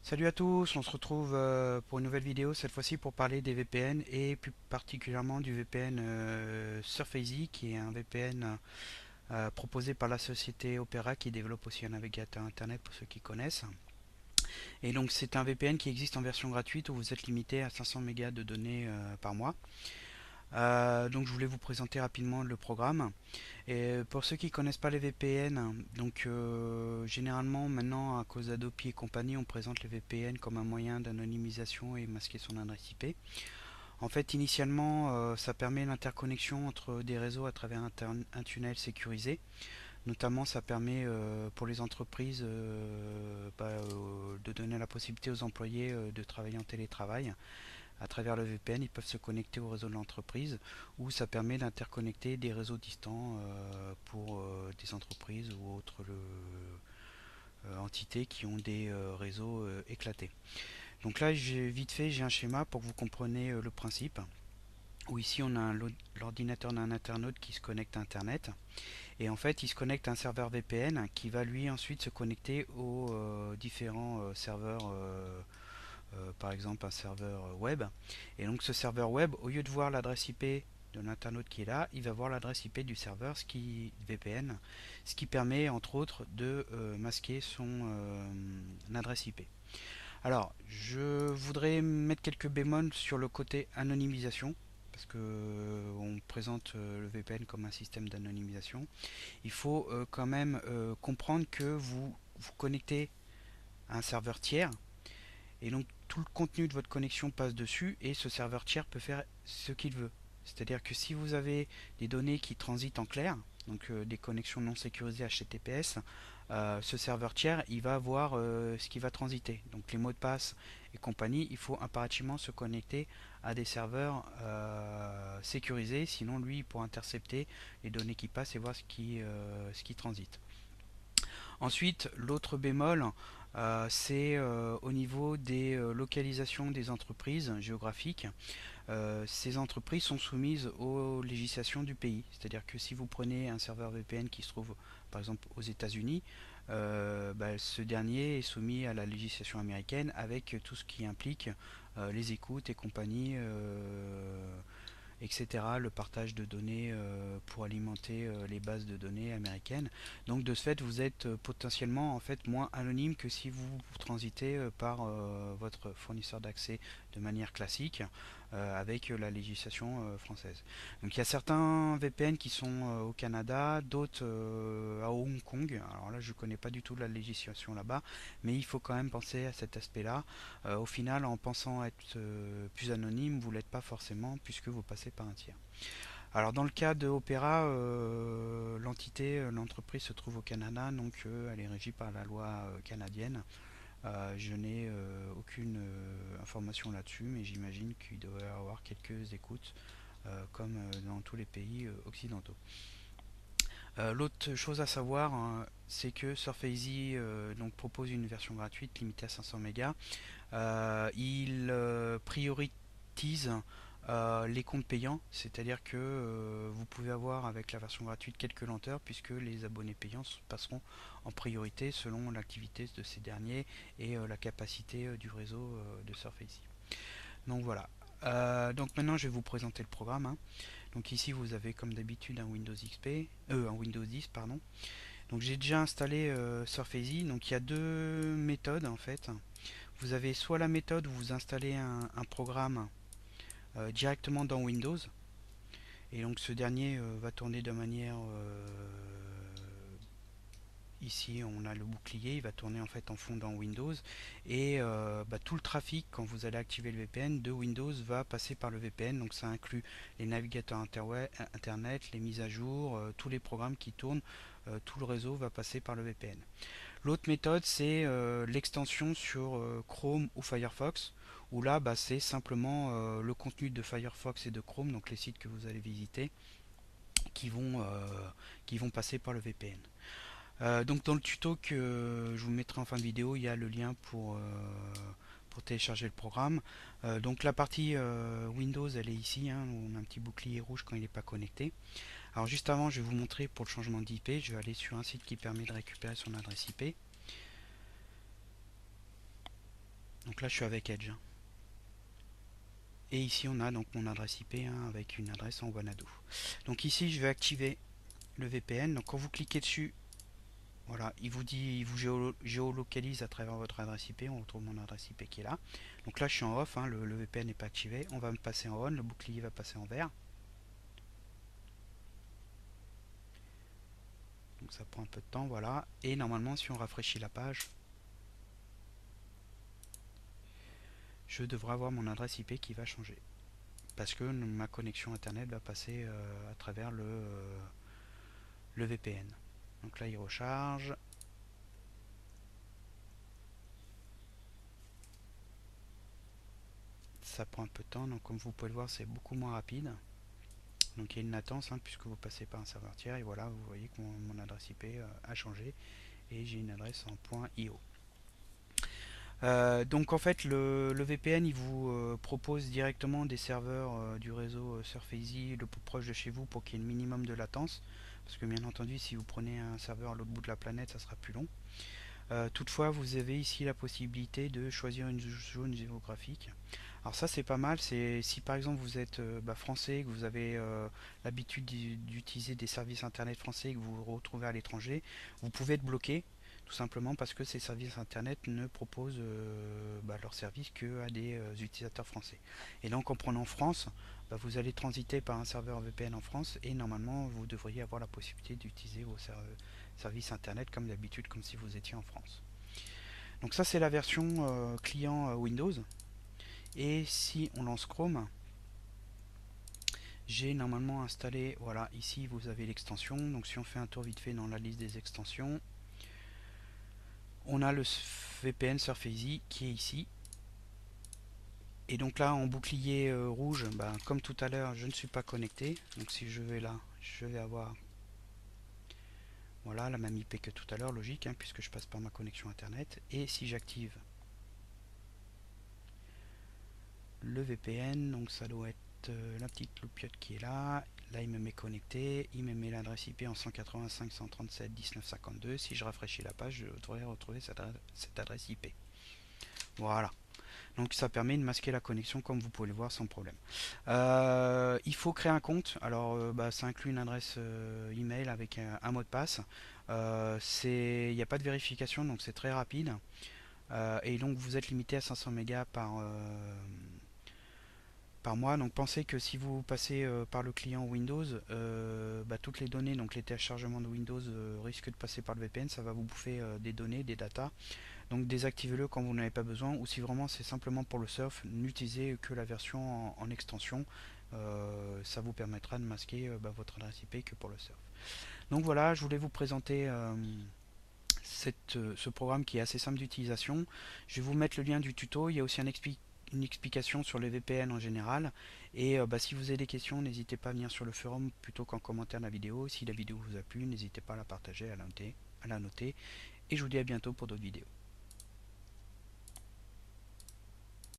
Salut à tous, on se retrouve pour une nouvelle vidéo, cette fois-ci pour parler des VPN et plus particulièrement du VPN Surface, qui est un VPN proposé par la société Opera qui développe aussi un navigateur internet pour ceux qui connaissent. Et donc c'est un VPN qui existe en version gratuite où vous êtes limité à 500 mégas de données par mois. Donc je voulais vous présenter rapidement le programme. Et pour ceux qui ne connaissent pas les VPN, donc généralement maintenant à cause d'Adopi et compagnie, on présente les VPN comme un moyen d'anonymisation et masquer son adresse IP. En fait, initialement, ça permet l'interconnexion entre des réseaux à travers un tunnel sécurisé. Notamment, ça permet pour les entreprises de donner la possibilité aux employés de travailler en télétravail. À travers le VPN, ils peuvent se connecter au réseau de l'entreprise ou ça permet d'interconnecter des réseaux distants pour des entreprises ou autres entités qui ont des réseaux éclatés. Donc là, vite fait, j'ai un schéma pour que vous compreniez le principe. Où ici, on a l'ordinateur d'un internaute qui se connecte à Internet. Et en fait, il se connecte à un serveur VPN qui va lui ensuite se connecter aux différents serveurs par exemple un serveur web. Et donc ce serveur web, au lieu de voir l'adresse IP de l'internaute qui est là, il va voir l'adresse IP du serveur, ce qui VPN, ce qui permet entre autres de masquer son adresse IP. Alors, je voudrais mettre quelques bémols sur le côté anonymisation, parce que on présente le VPN comme un système d'anonymisation. Il faut quand même comprendre que vous vous connectez à un serveur tiers et donc tout le contenu de votre connexion passe dessus et ce serveur tiers peut faire ce qu'il veut. C'est-à-dire que si vous avez des données qui transitent en clair, donc des connexions non sécurisées HTTPS, ce serveur tiers il va voir ce qui va transiter. Donc les mots de passe et compagnie, il faut impérativement se connecter à des serveurs sécurisés, sinon lui il pourra intercepter les données qui passent et voir ce qui transite. Ensuite, l'autre bémol, c'est au niveau des localisations des entreprises géographiques. Ces entreprises sont soumises aux législations du pays. C'est-à-dire que si vous prenez un serveur VPN qui se trouve par exemple aux États-Unis, ce dernier est soumis à la législation américaine avec tout ce qui implique les écoutes et compagnie, etc., le partage de données pour alimenter les bases de données américaines. Donc de ce fait, vous êtes potentiellement en fait moins anonyme que si vous transitez par votre fournisseur d'accès de manière classique avec la législation française. Donc il y a certains VPN qui sont au Canada, d'autres à Hong Kong. Alors là, je ne connais pas du tout la législation là-bas, mais il faut quand même penser à cet aspect-là. Au final, en pensant être plus anonyme, vous ne l'êtes pas forcément puisque vous passez par un tiers. Alors dans le cas de Opera, l'entreprise se trouve au Canada, donc elle est régie par la loi canadienne. Je n'ai aucune information là-dessus, mais j'imagine qu'il doit y avoir quelques écoutes, comme dans tous les pays occidentaux. L'autre chose à savoir, hein, c'est que Surface donc propose une version gratuite limitée à 500 mégas. Il priorise les comptes payants, c'est-à-dire que vous pouvez avoir avec la version gratuite quelques lenteurs puisque les abonnés payants passeront en priorité selon l'activité de ces derniers et la capacité du réseau de Surface. Donc voilà. Donc maintenant je vais vous présenter le programme, hein. Donc ici vous avez comme d'habitude un Windows XP, un Windows 10 pardon. Donc j'ai déjà installé Surface. Donc il y a deux méthodes en fait. Vous avez soit la méthode où vous installez un programme directement dans Windows, et donc ce dernier va tourner de manière ici on a le bouclier, il va tourner en fait en fond dans Windows et tout le trafic quand vous allez activer le VPN de Windows va passer par le VPN, donc ça inclut les navigateurs internet, les mises à jour, tous les programmes qui tournent, tout le réseau va passer par le VPN. L'autre méthode, c'est l'extension sur Chrome ou Firefox, où là, c'est simplement le contenu de Firefox et de Chrome, donc les sites que vous allez visiter, qui vont, euh, qui vont passer par le VPN. Donc dans le tuto que je vous mettrai en fin de vidéo, il y a le lien pour télécharger le programme. Donc la partie Windows, elle est ici, hein, on a un petit bouclier rouge quand il n'est pas connecté. Alors juste avant, je vais vous montrer pour le changement d'IP, je vais aller sur un site qui permet de récupérer son adresse IP. Donc là je suis avec Edge. Et ici on a donc mon adresse IP hein, avec une adresse en Wanadu. Donc ici je vais activer le VPN. Donc quand vous cliquez dessus, voilà, il vous dit, il vous géolocalise à travers votre adresse IP. On retrouve mon adresse IP qui est là. Donc là je suis en off, hein, le VPN n'est pas activé. On va me passer en on, le bouclier va passer en vert. Donc ça prend un peu de temps, voilà. Et normalement si on rafraîchit la page, je devrais avoir mon adresse IP qui va changer. Parce que ma connexion internet va passer à travers le VPN. Donc là il recharge. Ça prend un peu de temps, donc comme vous pouvez le voir c'est beaucoup moins rapide. Donc il y a une latence hein, puisque vous passez par un serveur tiers et voilà vous voyez que mon adresse IP a changé et j'ai une adresse en .io. Donc en fait le VPN il vous propose directement des serveurs du réseau SurfEasy le plus proche de chez vous pour qu'il y ait le minimum de latence, parce que bien entendu si vous prenez un serveur à l'autre bout de la planète ça sera plus long. Toutefois vous avez ici la possibilité de choisir une zone géographique. Alors ça c'est pas mal, c'est si par exemple vous êtes français, que vous avez l'habitude d'utiliser des services internet français et que vous vous retrouvez à l'étranger, vous pouvez être bloqué tout simplement parce que ces services internet ne proposent leurs services qu'à des utilisateurs français. Et donc en prenant France, vous allez transiter par un serveur VPN en France et normalement vous devriez avoir la possibilité d'utiliser vos services internet comme d'habitude, comme si vous étiez en France. Donc ça c'est la version client Windows. Et si on lance Chrome, j'ai normalement installé, voilà, ici vous avez l'extension. Donc si on fait un tour vite fait dans la liste des extensions, on a le VPN SurfEasy qui est ici. Et donc là en bouclier rouge, comme tout à l'heure, je ne suis pas connecté. Donc si je vais là, je vais avoir voilà, la même IP que tout à l'heure, logique, hein, puisque je passe par ma connexion internet. Et si j'active le VPN, donc ça doit être la petite loupiote qui est là. Là il me met connecté, il me met l'adresse IP en 185.137.19.52. Si je rafraîchis la page, je devrais retrouver cette adresse IP. Voilà. Donc ça permet de masquer la connexion comme vous pouvez le voir sans problème. Il faut créer un compte. Alors ça inclut une adresse email avec un mot de passe. Il n'y a pas de vérification donc c'est très rapide. Et donc vous êtes limité à 500 mégas par mois. Donc pensez que si vous passez par le client Windows, toutes les données, donc les téléchargements de Windows risquent de passer par le VPN, ça va vous bouffer des données, des datas. Donc désactivez-le quand vous n'avez pas besoin, ou si vraiment c'est simplement pour le surf, n'utilisez que la version en extension. Ça vous permettra de masquer votre adresse IP que pour le surf. Donc voilà, je voulais vous présenter ce programme qui est assez simple d'utilisation. Je vais vous mettre le lien du tuto. Il y a aussi une explication sur les VPN en général. Et si vous avez des questions, n'hésitez pas à venir sur le forum plutôt qu'en commentaire de la vidéo. Si la vidéo vous a plu, n'hésitez pas à la partager, à la noter. Et je vous dis à bientôt pour d'autres vidéos.